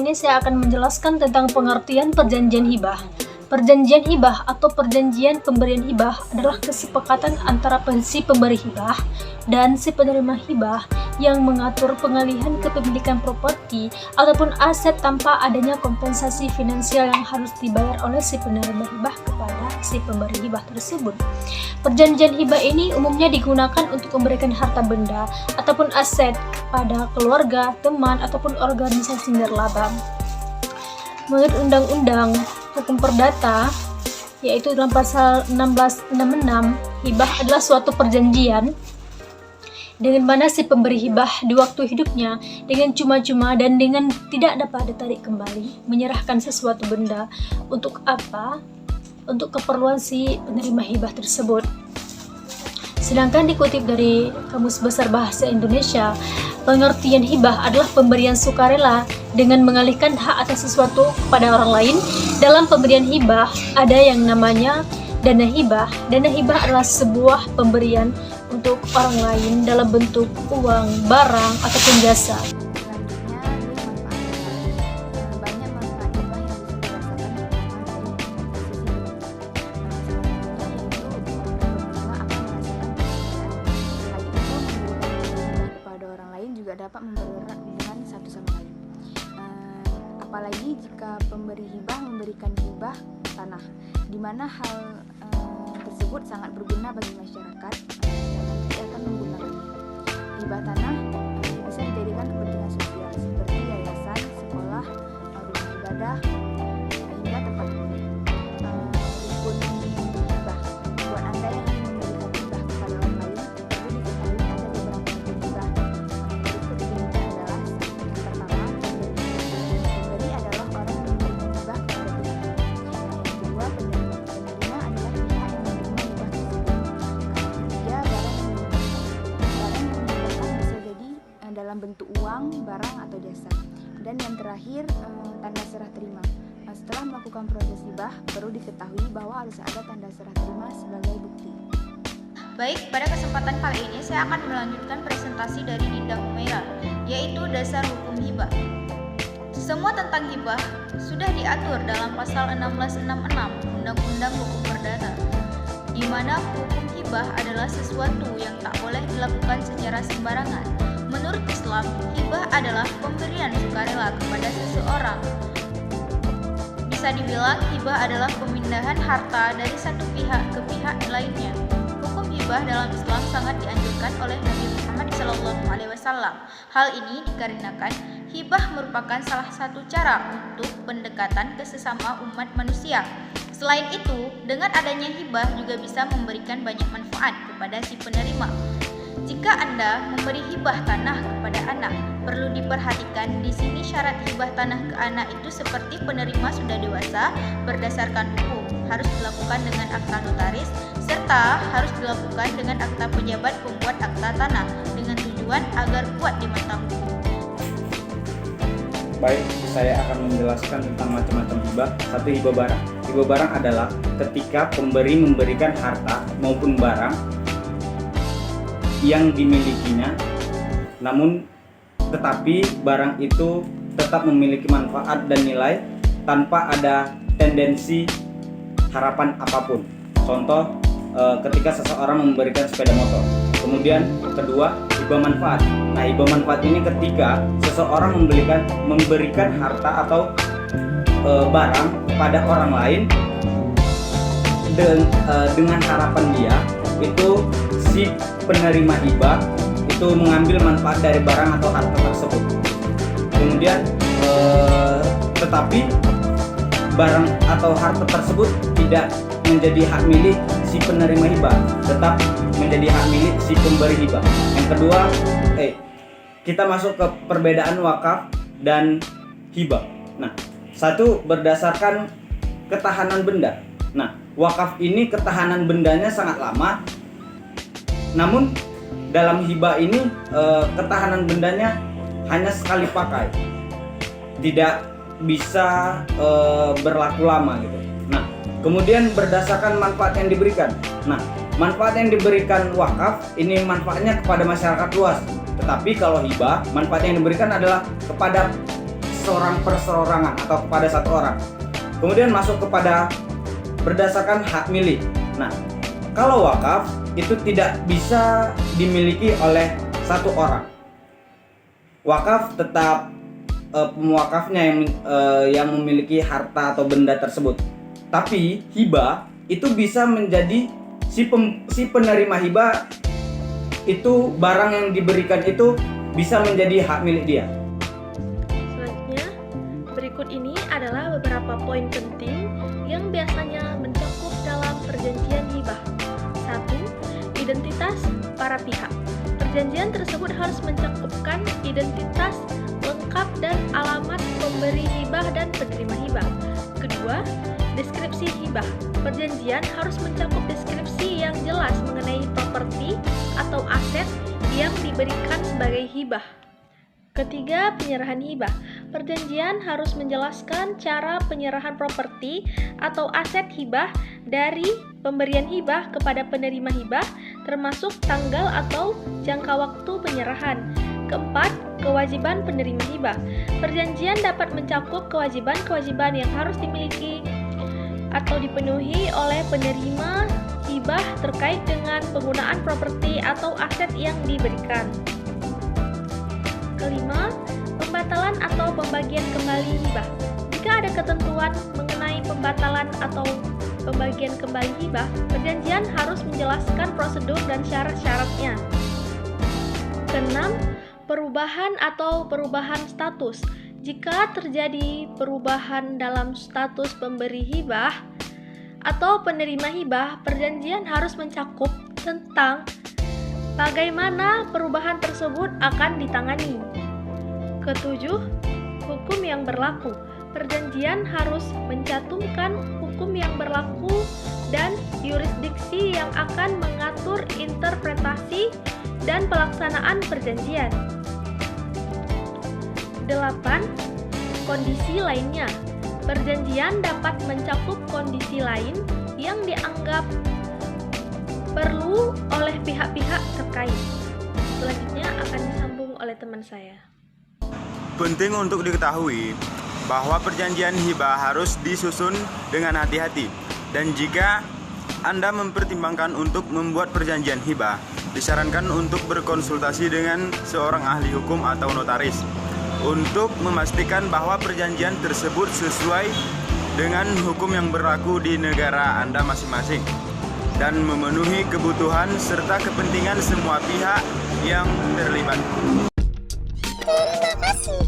ini saya akan menjelaskan tentang pengertian perjanjian hibah. Perjanjian hibah atau perjanjian pemberian hibah adalah kesepakatan antara si pemberi hibah dan si penerima hibah yang mengatur pengalihan kepemilikan properti ataupun aset tanpa adanya kompensasi finansial yang harus dibayar oleh si penerima hibah kepada si pemberi hibah tersebut. Perjanjian hibah ini umumnya digunakan untuk memberikan harta benda ataupun aset kepada keluarga, teman, ataupun organisasi nirlaba. Menurut Undang-Undang Hukum Perdata, yaitu dalam pasal 1666, hibah adalah suatu perjanjian dengan mana si pemberi hibah di waktu hidupnya dengan cuma-cuma dan dengan tidak dapat ditarik kembali menyerahkan sesuatu benda untuk apa? Untuk keperluan si penerima hibah tersebut. Sedangkan dikutip dari Kamus Besar Bahasa Indonesia, pengertian hibah adalah pemberian sukarela dengan mengalihkan hak atas sesuatu kepada orang lain. Dalam pemberian hibah ada yang namanya dana hibah. Dana hibah adalah sebuah pemberian untuk orang lain dalam bentuk uang, barang, ataupun jasa. Dapat mempererat hubungan satu sama lain. Apalagi jika pemberi hibah memberikan hibah tanah, di mana hal tersebut sangat berguna bagi masyarakat dan nanti akan menggunakannya. Hibah tanah bisa dijadikan kepentingan sosial seperti yayasan, sekolah, rumah ibadah, hingga tempat umum. Rukun hibah buat Anda yang memberikan hibah kepada orang lain, perlu diketahui ada beberapa rukun hibah. Dalam bentuk uang, barang, atau jasa. Dan yang terakhir, tanda serah terima. Setelah melakukan proses hibah, perlu diketahui bahwa harus ada tanda serah terima sebagai bukti. Baik, pada kesempatan kali ini saya akan melanjutkan presentasi dari Dinda Humaira, yaitu dasar hukum hibah. Semua tentang hibah sudah diatur dalam pasal 1666 Undang-Undang Hukum Perdata, di mana hukum hibah adalah sesuatu yang tak boleh dilakukan secara sembarangan. Menurut Islam, hibah adalah pemberian sukarela kepada seseorang. Bisa dibilang hibah adalah pemindahan harta dari satu pihak ke pihak lainnya. Hukum hibah dalam Islam sangat dianjurkan oleh Nabi Muhammad SAW. Hal ini dikarenakan hibah merupakan salah satu cara untuk pendekatan ke sesama umat manusia. Selain itu, dengan adanya hibah juga bisa memberikan banyak manfaat kepada si penerima. Jika Anda memberi hibah tanah kepada anak, perlu diperhatikan di sini syarat hibah tanah ke anak itu seperti penerima sudah dewasa berdasarkan hukum, harus dilakukan dengan akta notaris, serta harus dilakukan dengan akta pejabat pembuat akta tanah dengan tujuan agar kuat di mata hukum. Baik, saya akan menjelaskan tentang macam-macam hibah. Satu, hibah barang. Hibah barang adalah ketika pemberi memberikan harta maupun barang yang dimilikinya, namun tetapi barang itu tetap memiliki manfaat dan nilai tanpa ada tendensi harapan apapun. Contoh, ketika seseorang memberikan sepeda motor. Kemudian kedua, hibah manfaat. Nah, hibah manfaat ini ketika seseorang memberikan harta atau barang pada orang lain dengan harapan dia itu si penerima hibah itu mengambil manfaat dari barang atau harta tersebut. Kemudian tetapi barang atau harta tersebut tidak menjadi hak milik si penerima hibah, tetap menjadi hak milik si pemberi hibah. Yang kedua, kita masuk ke perbedaan wakaf dan hibah. Nah, satu, berdasarkan ketahanan benda. Nah, wakaf ini ketahanan bendanya sangat lama. Namun dalam hibah ini ketahanan bendanya hanya sekali pakai, tidak bisa berlaku lama gitu. Nah, kemudian berdasarkan manfaat yang diberikan. Nah, manfaat yang diberikan wakaf ini manfaatnya kepada masyarakat luas. Tetapi kalau hibah, manfaat yang diberikan adalah kepada seorang perseorangan atau kepada satu orang. Kemudian masuk kepada berdasarkan hak milik. Nah, kalau wakaf itu tidak bisa dimiliki oleh satu orang. Wakaf tetap pemuakafnya yang memiliki harta atau benda tersebut. Tapi hibah itu bisa menjadi si penerima hibah itu, barang yang diberikan itu bisa menjadi hak milik dia. Selanjutnya, berikut ini adalah beberapa poin penting yang biasanya mencakup dalam perjanjian hibah. 1. Identitas para pihak. Perjanjian tersebut harus mencukupkan identitas lengkap dan alamat pemberi hibah dan penerima hibah. Kedua, deskripsi hibah. Perjanjian harus mencakup deskripsi yang jelas mengenai properti atau aset yang diberikan sebagai hibah. Ketiga, penyerahan hibah. Perjanjian harus menjelaskan cara penyerahan properti atau aset hibah dari pemberian hibah kepada penerima hibah, termasuk tanggal atau jangka waktu penyerahan. Keempat, kewajiban penerima hibah. Perjanjian dapat mencakup kewajiban-kewajiban yang harus dimiliki atau dipenuhi oleh penerima hibah terkait dengan penggunaan properti atau aset yang diberikan. Kelima, pembatalan atau pembagian kembali hibah. Jika ada ketentuan mengenai pembatalan atau pembagian kembali hibah, perjanjian harus menjelaskan prosedur dan syarat-syaratnya. Keenam, perubahan atau perubahan status. Jika terjadi perubahan dalam status pemberi hibah atau penerima hibah, perjanjian harus mencakup tentang bagaimana perubahan tersebut akan ditangani. Ketujuh, hukum yang berlaku. Perjanjian harus mencantumkan hukum yang berlaku dan yurisdiksi yang akan mengatur interpretasi dan pelaksanaan perjanjian. 8. Kondisi lainnya. Perjanjian dapat mencakup kondisi lain yang dianggap perlu oleh pihak-pihak terkait. Selanjutnya akan disambung oleh teman saya. Penting untuk diketahui bahwa perjanjian hibah harus disusun dengan hati-hati, dan jika Anda mempertimbangkan untuk membuat perjanjian hibah, disarankan untuk berkonsultasi dengan seorang ahli hukum atau notaris untuk memastikan bahwa perjanjian tersebut sesuai dengan hukum yang berlaku di negara Anda masing-masing dan memenuhi kebutuhan serta kepentingan semua pihak yang terlibat. Terima kasih.